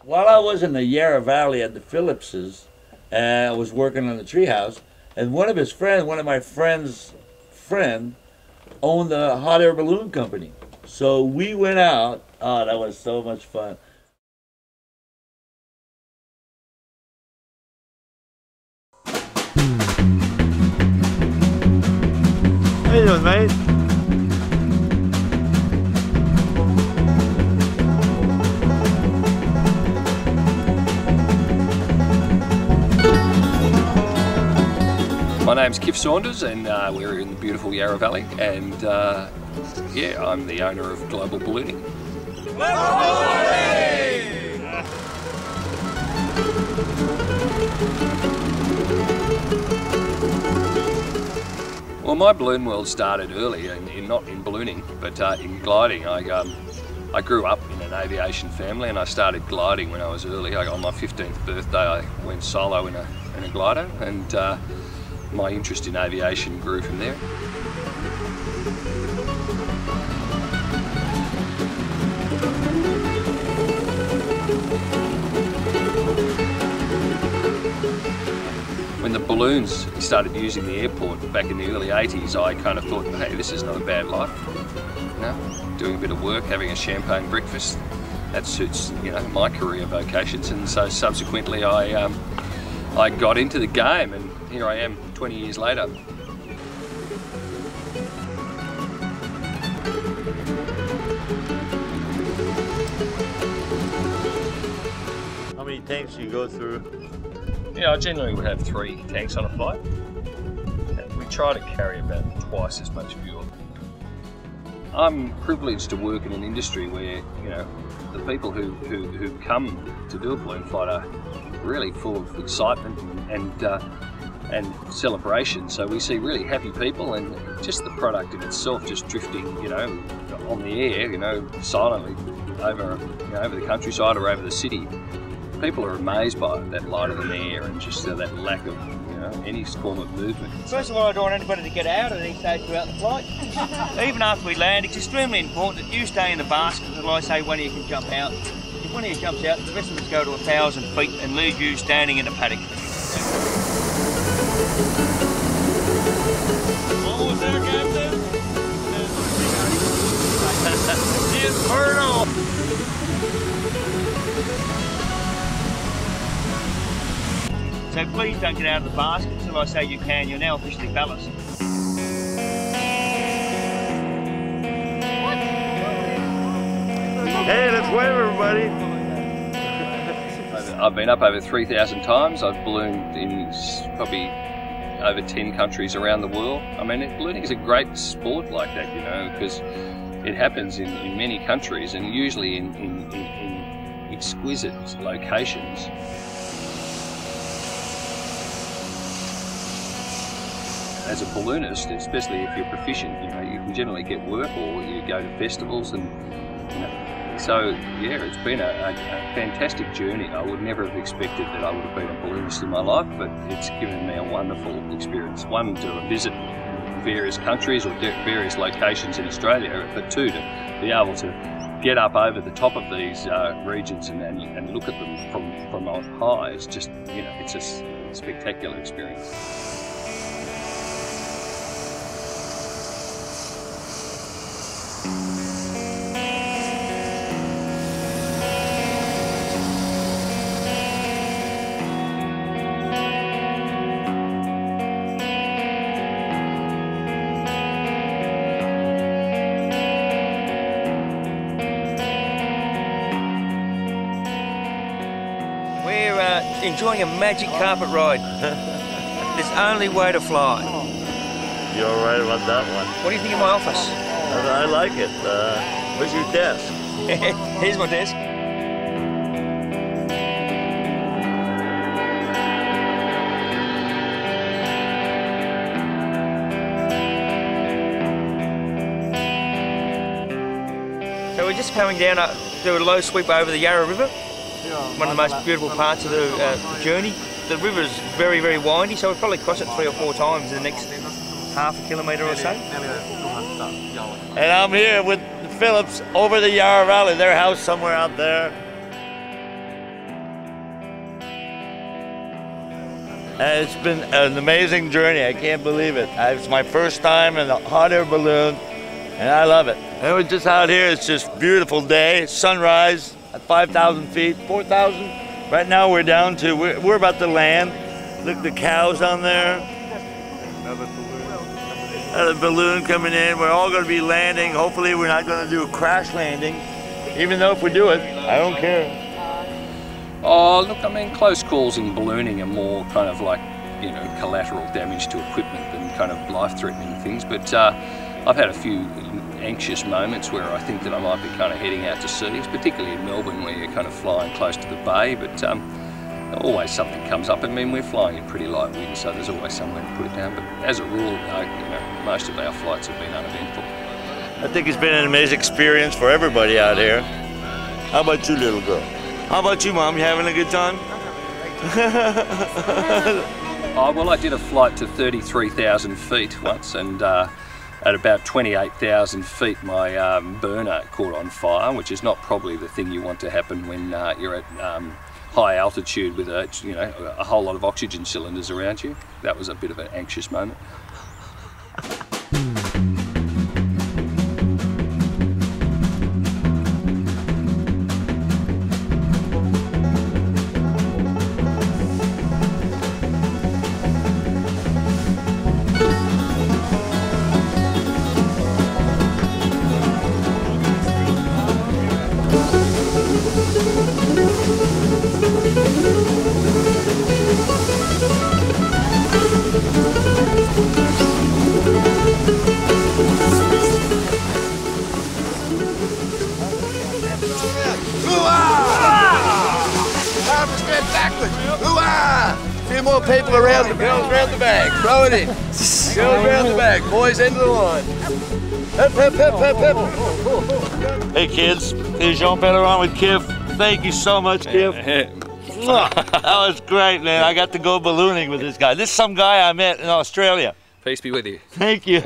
While I was in the Yarra Valley at the Phillipses, I was working on the treehouse, and one of my friend's friend, owned the hot air balloon company. So we went out. Oh, that was so much fun. How you doing, mate? My name's Kif Saunders, and we're in the beautiful Yarra Valley, and yeah, I'm the owner of Global Ballooning. Well, my balloon world started early, not in ballooning, but in gliding. I grew up in an aviation family, and I started gliding when I was early. On my 15th birthday, I went solo in a glider, and my interest in aviation grew from there. When the balloons started using the airport back in the early 80s, I kind of thought, hey, this is not a bad life. You know, doing a bit of work, having a champagne breakfast, that suits, you know, my career vocations. And so subsequently I got into the game, and here I am 20 years later. How many tanks do you go through? Yeah, I generally would have 3 tanks on a flight. And we try to carry about twice as much fuel. I'm privileged to work in an industry where, you know, the people who come to do a balloon flight are really full of excitement and celebration. So we see really happy people, and just the product in itself just drifting, you know, on the air, you know, silently over, you know, over the countryside or over the city. People are amazed by that light of the air and just that lack of, you know, any form of movement. First of all, I don't want anybody to get out at any stage throughout the flight. Even after we land, it's extremely important that you stay in the basket until I say one of you can jump out. If one of you jumps out, the rest of us go to 1,000 feet and leave you standing in the paddock. Almost there, Captain. Inferno! So please don't get out of the basket until I say you can. You're now officially ballast. Hey, let's wave, everybody. I've been up over 3,000 times. I've ballooned in probably over 10 countries around the world. I mean, ballooning is a great sport like that, you know, because it happens in many countries, and usually in exquisite locations. As a balloonist, especially if you're proficient, you know, you can generally get work, or you go to festivals, and you know. So yeah, it's been a fantastic journey. I would never have expected that I would have been a balloonist in my life, but it's given me a wonderful experience. One, to visit various countries or various locations in Australia, but 2, to be able to get up over the top of these regions and look at them from on high. It's just, you know, it's a spectacular experience. We're enjoying a magic carpet ride. There's only way to fly. You're all right about that one. What do you think of my office? I like it. Where's your desk? Here's my desk. So we're just coming down to do a low sweep over the Yarra River. One of the most beautiful parts of the journey. The river is very, very windy, so we'll probably cross it 3 or 4 times in the next half a kilometre or so. And I'm here with the Phillips over the Yarra Valley, their house somewhere out there. And it's been an amazing journey. I can't believe it. It's my first time in a hot air balloon, and I love it. And we're just out here. It's just a beautiful day. Sunrise at 5,000 feet, 4,000. Right now we're down to, we're about to land. Look at the cows down there. Another balloon coming in. We're all going to be landing. Hopefully we're not going to do a crash landing. Even though if we do it, I don't care. Oh, look, I mean, close calls in ballooning are more kind of like, you know, collateral damage to equipment than kind of life-threatening things. But I've had a few anxious moments where I think that I might be kind of heading out to seas, particularly in Melbourne where you're kind of flying close to the bay, but always something comes up. I mean, we're flying in pretty light wind, so there's always somewhere to put it down. But as a rule, you know, most of our flights have been uneventful. I think it's been an amazing experience for everybody out here. How about you, little girl? How about you, Mom? You having a good time? Oh, well, I did a flight to 33,000 feet once, and at about 28,000 feet, my burner caught on fire, which is not probably the thing you want to happen when you're at high altitude with a whole lot of oxygen cylinders around you. That was a bit of an anxious moment. A few more people around the girls around the bag. Throw it in. Girls around the bag. Boys, end of the line. Hip, hip, hip, hip, hip. Hey kids, here's Jean Pellerin with Kiff. Thank you so much, Kiff. That was great, man. I got to go ballooning with this guy. This is some guy I met in Australia. Peace be with you. Thank you.